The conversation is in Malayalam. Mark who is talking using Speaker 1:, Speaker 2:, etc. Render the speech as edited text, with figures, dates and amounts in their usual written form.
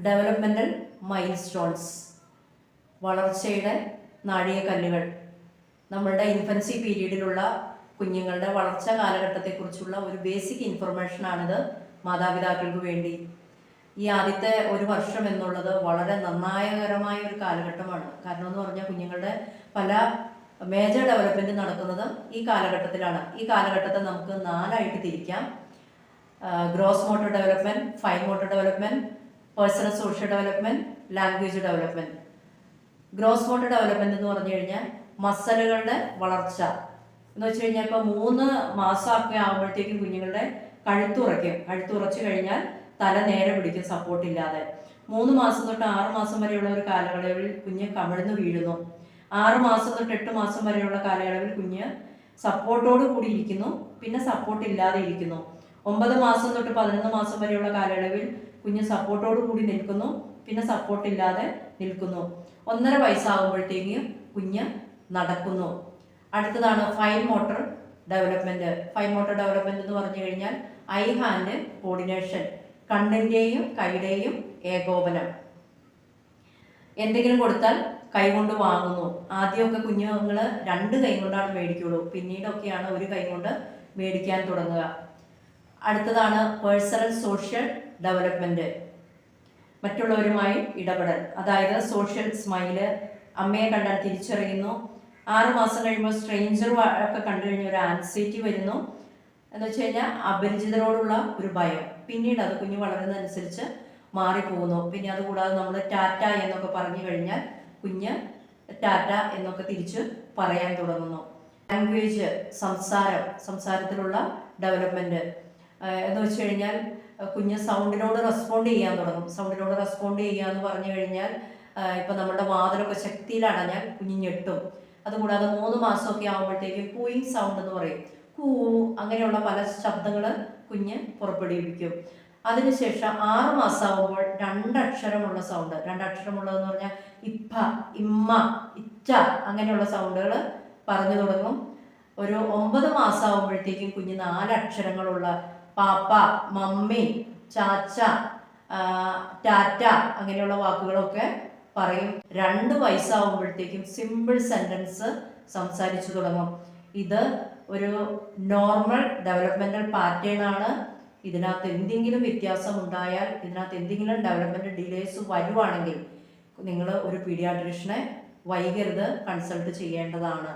Speaker 1: ഡെവലപ്മെൻ്റൽ മൈൽ സ്റ്റോൺസ്, വളർച്ചയുടെ നാഴികക്കല്ലുകൾ. നമ്മളുടെ ഇൻഫൻസി പീരീഡിലുള്ള കുഞ്ഞുങ്ങളുടെ വളർച്ചാ കാലഘട്ടത്തെക്കുറിച്ചുള്ള ഒരു ബേസിക് ഇൻഫർമേഷനാണിത് മാതാപിതാക്കൾക്ക് വേണ്ടി. ഈ ആദ്യത്തെ ഒരു വർഷം എന്നുള്ളത് വളരെ നിർണായകരമായ ഒരു കാലഘട്ടമാണ്. കാരണം എന്ന് പറഞ്ഞാൽ കുഞ്ഞുങ്ങളുടെ പല മേജർ ഡെവലപ്മെൻറ്റ് നടക്കുന്നത് ഈ കാലഘട്ടത്തിലാണ്. ഈ കാലഘട്ടത്തെ നമുക്ക് 4 ആയിട്ട് തിരിക്കാം. Gross motor development, fine motor development, personal social development, language development. Gross motor development എന്ന് പറഞ്ഞു കഴിഞ്ഞാൽ മസലുകളുടെ വളർച്ച എന്ന് വെച്ച് കഴിഞ്ഞാൽ ഇപ്പോൾ 3 മാസമൊക്കെ ആകുമ്പോഴത്തേക്കും കുഞ്ഞുങ്ങളുടെ കഴുത്തുറച്ചു കഴിഞ്ഞാൽ തല നേരെ പിടിക്കും സപ്പോർട്ടില്ലാതെ. 3 മാസം തൊട്ട് 6 മാസം വരെയുള്ള ഒരു കാലയളവിൽ കുഞ്ഞ് കമിഴ്ന്നു വീഴുന്നു. 6 മാസം തൊട്ട് 8 മാസം വരെയുള്ള കാലയളവിൽ കുഞ്ഞ് സപ്പോർട്ടോട് കൂടി ഇരിക്കുന്നു, പിന്നെ സപ്പോർട്ട് ഇല്ലാതെ ഇരിക്കുന്നു. 9 മാസം തൊട്ട് 11 മാസം വരെയുള്ള കാലയളവിൽ കുഞ്ഞ് സപ്പോർട്ടോട് കൂടി നിൽക്കുന്നു, പിന്നെ സപ്പോർട്ട് ഇല്ലാതെ നിൽക്കുന്നു. 1.5 വയസ്സാകുമ്പോഴത്തേക്കും കുഞ്ഞ് നടക്കുന്നു. അടുത്തതാണ് fine motor development. Fine motor development എന്ന് പറഞ്ഞു കഴിഞ്ഞാൽ ഐ ഹാൻഡ് കോർഡിനേഷൻ, കണ്ണിൻ്റെയും കൈയുടെയും ഏകോപനം. എന്തെങ്കിലും കൊടുത്താൽ കൈകൊണ്ട് വാങ്ങുന്നു. ആദ്യമൊക്കെ കുഞ്ഞുങ്ങൾ 2 കൈ കൊണ്ടാണ് മേടിക്കുള്ളൂ, പിന്നീടൊക്കെയാണ് ഒരു കൈ കൊണ്ട് മേടിക്കാൻ തുടങ്ങുക. അടുത്തതാണ് പേഴ്സണൽ സോഷ്യൽ ഡെവലപ്മെൻറ്റ്, മറ്റുള്ളവരുമായി ഇടപെടൽ. അതായത് സോഷ്യൽ സ്മൈല്, അമ്മയെ കണ്ടാൽ തിരിച്ചറിയുന്നു. 6 മാസം കഴിയുമ്പോൾ സ്ട്രേഞ്ചർ ഒക്കെ കണ്ടു കഴിഞ്ഞാൽ ഒരു ആൻസൈറ്റി വരുന്നു. എന്ന് വെച്ച് കഴിഞ്ഞാൽ അപരിചിതരോടുള്ള ഒരു ഭയം. പിന്നീട് അത് കുഞ്ഞ് വളരുന്നതനുസരിച്ച് മാറിപ്പോകുന്നു. പിന്നെ അതുകൂടാതെ നമ്മൾ ടാറ്റ എന്നൊക്കെ പറഞ്ഞു കഴിഞ്ഞാൽ കുഞ്ഞ് ടാറ്റ എന്നൊക്കെ തിരിച്ച് പറയാൻ തുടങ്ങുന്നു. ലാംഗ്വേജ്, സംസാരത്തിലുള്ള ഡെവലപ്മെൻറ്റ് എന്ന് വെച്ച് കഴിഞ്ഞാൽ കുഞ്ഞ് സൗണ്ടിനോട് റെസ്പോണ്ട് ചെയ്യാൻ തുടങ്ങും. സൗണ്ടിനോട് റെസ്പോണ്ട് ചെയ്യുക എന്ന് പറഞ്ഞു കഴിഞ്ഞാൽ ഇപ്പം നമ്മുടെ വാതിലൊക്കെ ശക്തിയിൽ അടഞ്ഞാൽ കുഞ്ഞ് ഞെട്ടും. അതുകൂടാതെ 3 മാസമൊക്കെ ആകുമ്പോഴത്തേക്കും കൂയിങ് സൗണ്ട് എന്ന് പറയും, കൂ, അങ്ങനെയുള്ള പല ശബ്ദങ്ങൾ കുഞ്ഞ് പുറപ്പെടുവിക്കും. അതിനുശേഷം 6 മാസമാകുമ്പോൾ 2 അക്ഷരമുള്ള സൗണ്ട്, 2 അക്ഷരമുള്ളതെന്ന് പറഞ്ഞാൽ ഇപ്പ, ഇമ്മ, ഇറ്റ അങ്ങനെയുള്ള സൗണ്ടുകൾ പറഞ്ഞു തുടങ്ങും. ഒരു 9 മാസമാകുമ്പോഴത്തേക്കും കുഞ്ഞ് 4 അക്ഷരങ്ങളുള്ള പാപ്പ, മമ്മി, ചാച്ച, ടാറ്റ അങ്ങനെയുള്ള വാക്കുകളൊക്കെ പറയും. 2 വയസ്സാകുമ്പോഴത്തേക്കും സിമ്പിൾ സെൻറ്റൻസ് സംസാരിച്ചു തുടങ്ങും. ഇത് ഒരു നോർമൽ ഡെവലപ്മെൻറ്റൽ പാറ്റേൺ ആണ്. ഇതിനകത്ത് എന്തെങ്കിലും വ്യത്യാസം ഉണ്ടായാൽ, ഇതിനകത്ത് എന്തെങ്കിലും ഡെവലപ്മെൻറ്റ് ഡിലേസ് വരുവാണെങ്കിൽ നിങ്ങൾ ഒരു പീഡിയാട്രീഷ്യനെ വൈകരുത് കൺസൾട്ട് ചെയ്യേണ്ടതാണ്.